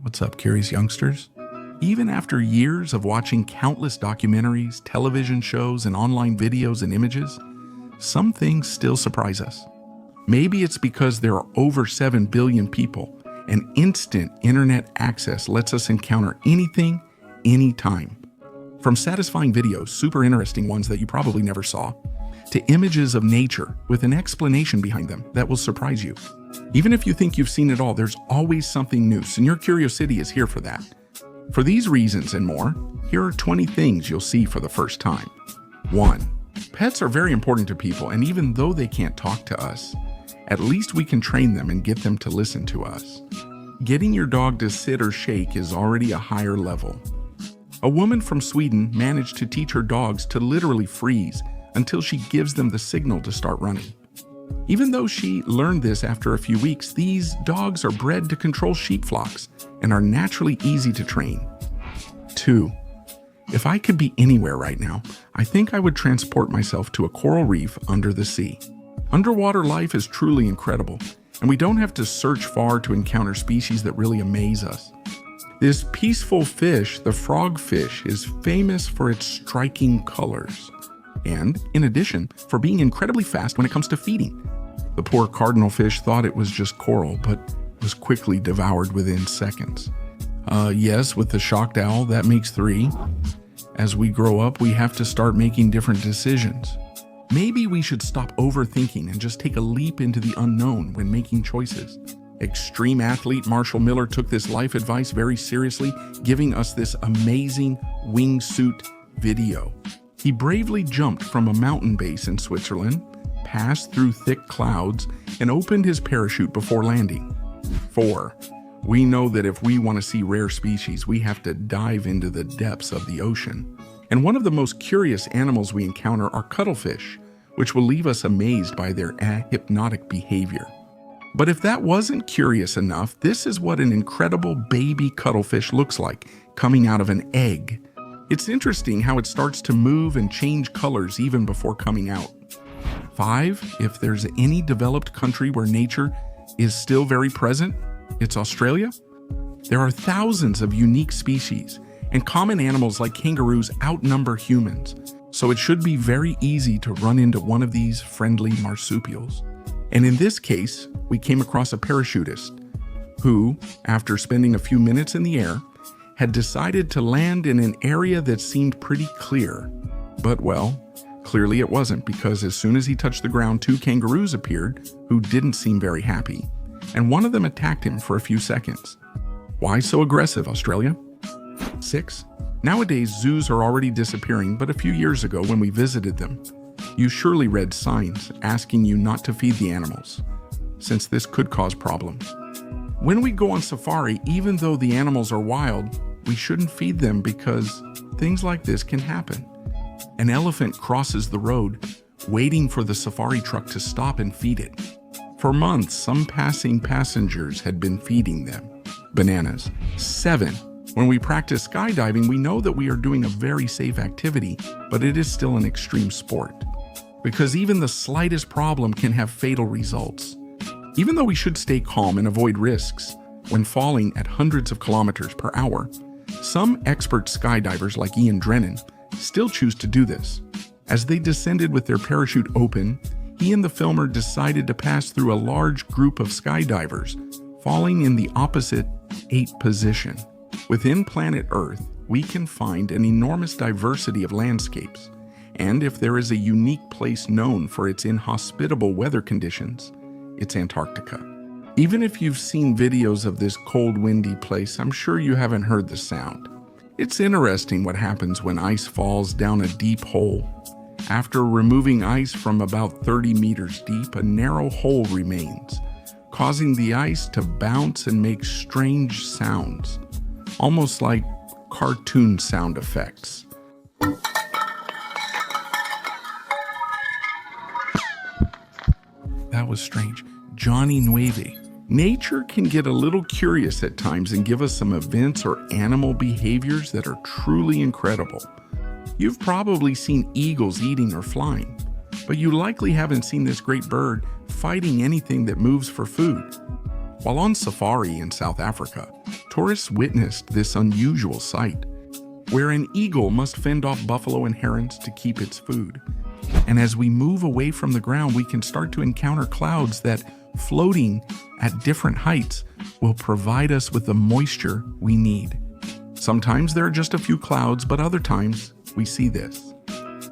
What's up, curious youngsters? Even after years of watching countless documentaries, television shows, and online videos and images, some things still surprise us. Maybe it's because there are over 7 billion people, and instant internet access lets us encounter anything, anytime. From satisfying videos, super interesting ones that you probably never saw, to images of nature with an explanation behind them that will surprise you. Even if you think you've seen it all, there's always something new, and your Curiosity is here for that. For these reasons and more, here are 20 things you'll see for the first time. 1. Pets are very important to people, and even though they can't talk to us, at least we can train them and get them to listen to us. Getting your dog to sit or shake is already a higher level. A woman from Sweden managed to teach her dogs to literally freeze until she gives them the signal to start running. Even though she learned this after a few weeks, these dogs are bred to control sheep flocks and are naturally easy to train. 2. If I could be anywhere right now, I think I would transport myself to a coral reef under the sea. Underwater life is truly incredible, and we don't have to search far to encounter species that really amaze us. This peaceful fish, the frogfish, is famous for its striking colors, and, in addition, for being incredibly fast when it comes to feeding. The poor cardinal fish thought it was just coral, but was quickly devoured within seconds. Yes, with the shocked owl, that makes 3. As we grow up, we have to start making different decisions. Maybe we should stop overthinking and just take a leap into the unknown when making choices. Extreme athlete Marshall Miller took this life advice very seriously, giving us this amazing wingsuit video. He bravely jumped from a mountain base in Switzerland, passed through thick clouds, and opened his parachute before landing. 4. We know that if we want to see rare species, we have to dive into the depths of the ocean. And one of the most curious animals we encounter are cuttlefish, which will leave us amazed by their hypnotic behavior. But if that wasn't curious enough, this is what an incredible baby cuttlefish looks like, coming out of an egg. It's interesting how it starts to move and change colors even before coming out. 5. If there's any developed country where nature is still very present, it's Australia. There are thousands of unique species, and common animals like kangaroos outnumber humans, so it should be very easy to run into one of these friendly marsupials. And in this case, we came across a parachutist who, after spending a few minutes in the air, had decided to land in an area that seemed pretty clear. But well, clearly it wasn't, because as soon as he touched the ground, 2 kangaroos appeared who didn't seem very happy, and one of them attacked him for a few seconds. Why so aggressive, Australia? 6. Nowadays, zoos are already disappearing, but a few years ago when we visited them, you surely read signs asking you not to feed the animals, since this could cause problems. When we go on safari, even though the animals are wild, we shouldn't feed them because things like this can happen. An elephant crosses the road, waiting for the safari truck to stop and feed it. For months, some passing passengers had been feeding them bananas. 7. When we practice skydiving, we know that we are doing a very safe activity, but it is still an extreme sport, because even the slightest problem can have fatal results. Even though we should stay calm and avoid risks when falling at hundreds of kilometers per hour, some expert skydivers like Ian Drennan still choose to do this. As they descended with their parachute open, he and the filmer decided to pass through a large group of skydivers, falling in the opposite 8 position. Within planet Earth, we can find an enormous diversity of landscapes, and if there is a unique place known for its inhospitable weather conditions, it's Antarctica. Even if you've seen videos of this cold, windy place, I'm sure you haven't heard the sound. It's interesting what happens when ice falls down a deep hole. After removing ice from about 30 meters deep, a narrow hole remains, causing the ice to bounce and make strange sounds, almost like cartoon sound effects. That was strange. Johnny Nueve. Nature can get a little curious at times and give us some events or animal behaviors that are truly incredible. You've probably seen eagles eating or flying, but you likely haven't seen this great bird fighting anything that moves for food. While on safari in South Africa, tourists witnessed this unusual sight, where an eagle must fend off buffalo and herons to keep its food. And as we move away from the ground, we can start to encounter clouds that, floating at different heights, will provide us with the moisture we need. Sometimes there are just a few clouds, but other times we see this.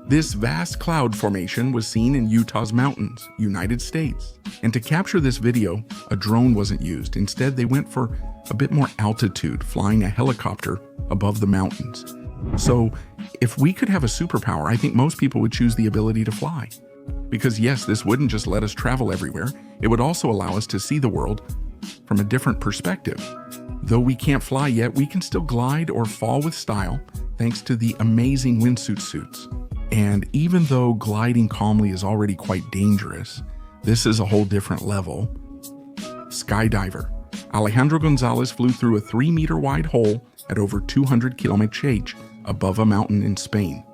This vast cloud formation was seen in Utah's mountains, United States. And to capture this video, a drone wasn't used. Instead, they went for a bit more altitude, flying a helicopter above the mountains. So if we could have a superpower, I think most people would choose the ability to fly. Because yes, this wouldn't just let us travel everywhere, it would also allow us to see the world from a different perspective. Though we can't fly yet, we can still glide or fall with style thanks to the amazing wingsuit suits. And even though gliding calmly is already quite dangerous, this is a whole different level. Skydiver. Alejandro Gonzalez flew through a 3-meter wide hole at over 200 km/h above a mountain in Spain.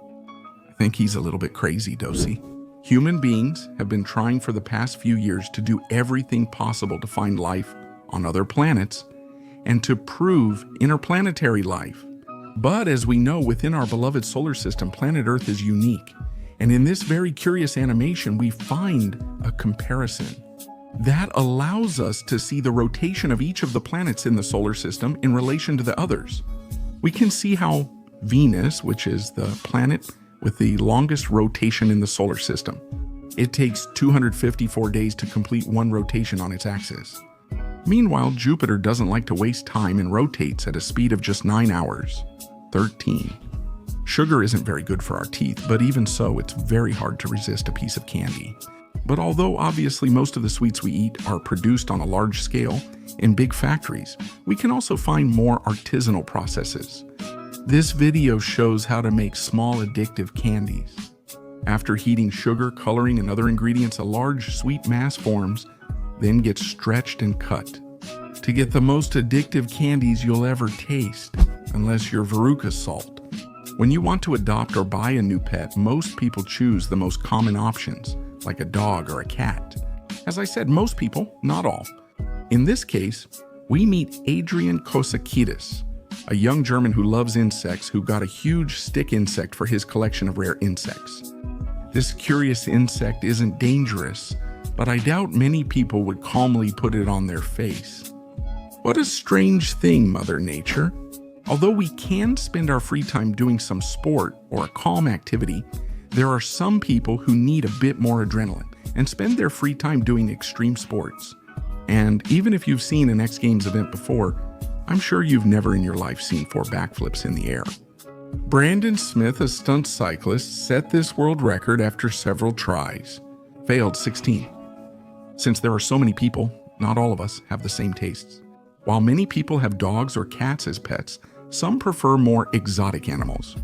I think he's a little bit crazy, Dosi. Human beings have been trying for the past few years to do everything possible to find life on other planets and to prove interplanetary life. But as we know, within our beloved solar system, planet Earth is unique. And in this very curious animation, we find a comparison that allows us to see the rotation of each of the planets in the solar system in relation to the others. We can see how Venus, which is the planet with the longest rotation in the solar system, it takes 254 days to complete one rotation on its axis. Meanwhile, Jupiter doesn't like to waste time and rotates at a speed of just 9 hours, 13. Sugar isn't very good for our teeth, but even so, it's very hard to resist a piece of candy. But although obviously most of the sweets we eat are produced on a large scale in big factories, we can also find more artisanal processes. This video shows how to make small addictive candies. After heating sugar, coloring, and other ingredients, a large sweet mass forms, then gets stretched and cut to get the most addictive candies you'll ever taste, unless you're Veruca salt. When you want to adopt or buy a new pet, most people choose the most common options, like a dog or a cat. As I said, most people, not all. In this case, we meet Adrian Kosakidis, a young German who loves insects who got a huge stick insect for his collection of rare insects. This curious insect isn't dangerous, but I doubt many people would calmly put it on their face. What a strange thing, Mother Nature. Although we can spend our free time doing some sport or a calm activity, there are some people who need a bit more adrenaline and spend their free time doing extreme sports. And even if you've seen an X Games event before, I'm sure you've never in your life seen 4 backflips in the air. Brandon Smith, a stunt cyclist, set this world record after several tries. Failed 16. Since there are so many people, not all of us have the same tastes. While many people have dogs or cats as pets, some prefer more exotic animals.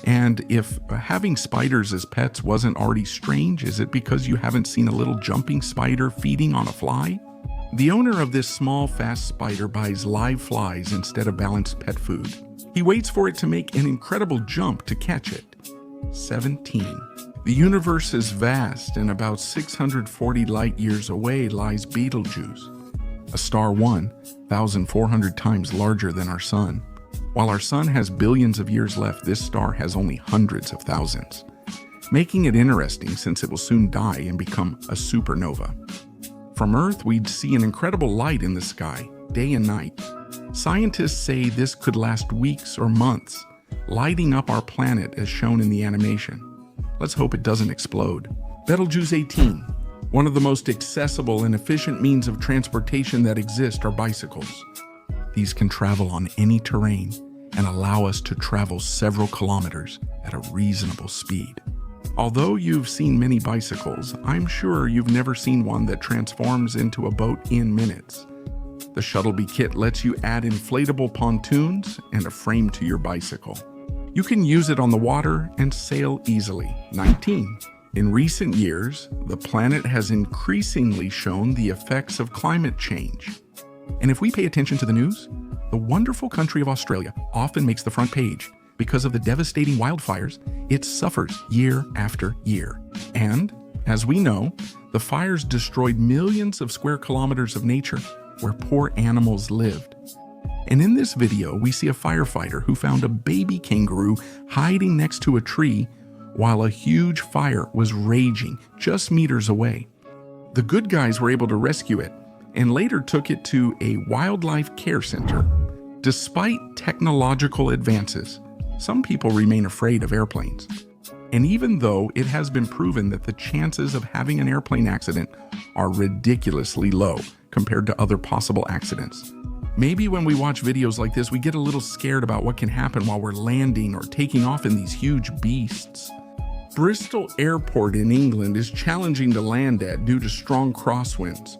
And if having spiders as pets wasn't already strange, is it because you haven't seen a little jumping spider feeding on a fly? The owner of this small, fast spider buys live flies instead of balanced pet food. He waits for it to make an incredible jump to catch it. 17. The universe is vast, and about 640 light years away lies Betelgeuse, a star 1,400 times larger than our sun. While our sun has billions of years left, this star has only hundreds of thousands, making it interesting since it will soon die and become a supernova. From Earth, we'd see an incredible light in the sky, day and night. Scientists say this could last weeks or months, lighting up our planet as shown in the animation. Let's hope it doesn't explode. Betelgeuse 18. One of the most accessible and efficient means of transportation that exist are bicycles. These can travel on any terrain and allow us to travel several kilometers at a reasonable speed. Although you've seen many bicycles, I'm sure you've never seen one that transforms into a boat in minutes. The Shuttlebee kit lets you add inflatable pontoons and a frame to your bicycle. You can use it on the water and sail easily. 19. In recent years, the planet has increasingly shown the effects of climate change. And if we pay attention to the news, the wonderful country of Australia often makes the front page because of the devastating wildfires it suffers year after year. And, as we know, the fires destroyed millions of square kilometers of nature where poor animals lived. And in this video, we see a firefighter who found a baby kangaroo hiding next to a tree while a huge fire was raging just meters away. The good guys were able to rescue it and later took it to a wildlife care center. Despite technological advances, some people remain afraid of airplanes. And even though it has been proven that the chances of having an airplane accident are ridiculously low compared to other possible accidents, maybe when we watch videos like this, we get a little scared about what can happen while we're landing or taking off in these huge beasts. Bristol Airport in England is challenging to land at due to strong crosswinds.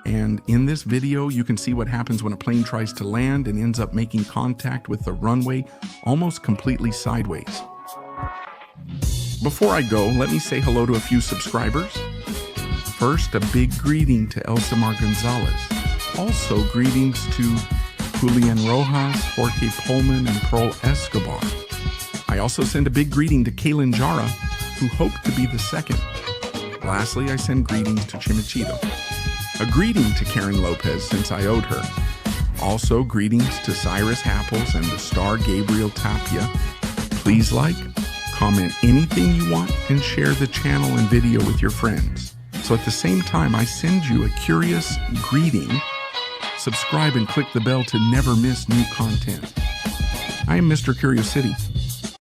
And in this video, you can see what happens when a plane tries to land and ends up making contact with the runway almost completely sideways. Before I go, let me say hello to a few subscribers. First, a big greeting to Elsamar Gonzalez. Also, greetings to Julian Rojas, Jorge Pullman, and Pearl Escobar. I also send a big greeting to Kaylin Jara, who hoped to be the second. Lastly, I send greetings to Chimichito. A greeting to Karen Lopez, since I owed her. Also, greetings to Cyrus Happles and the star Gabriel Tapia. Please like, comment anything you want, and share the channel and video with your friends. So at the same time I send you a curious greeting, subscribe and click the bell to never miss new content. I am Mr. Curiosity.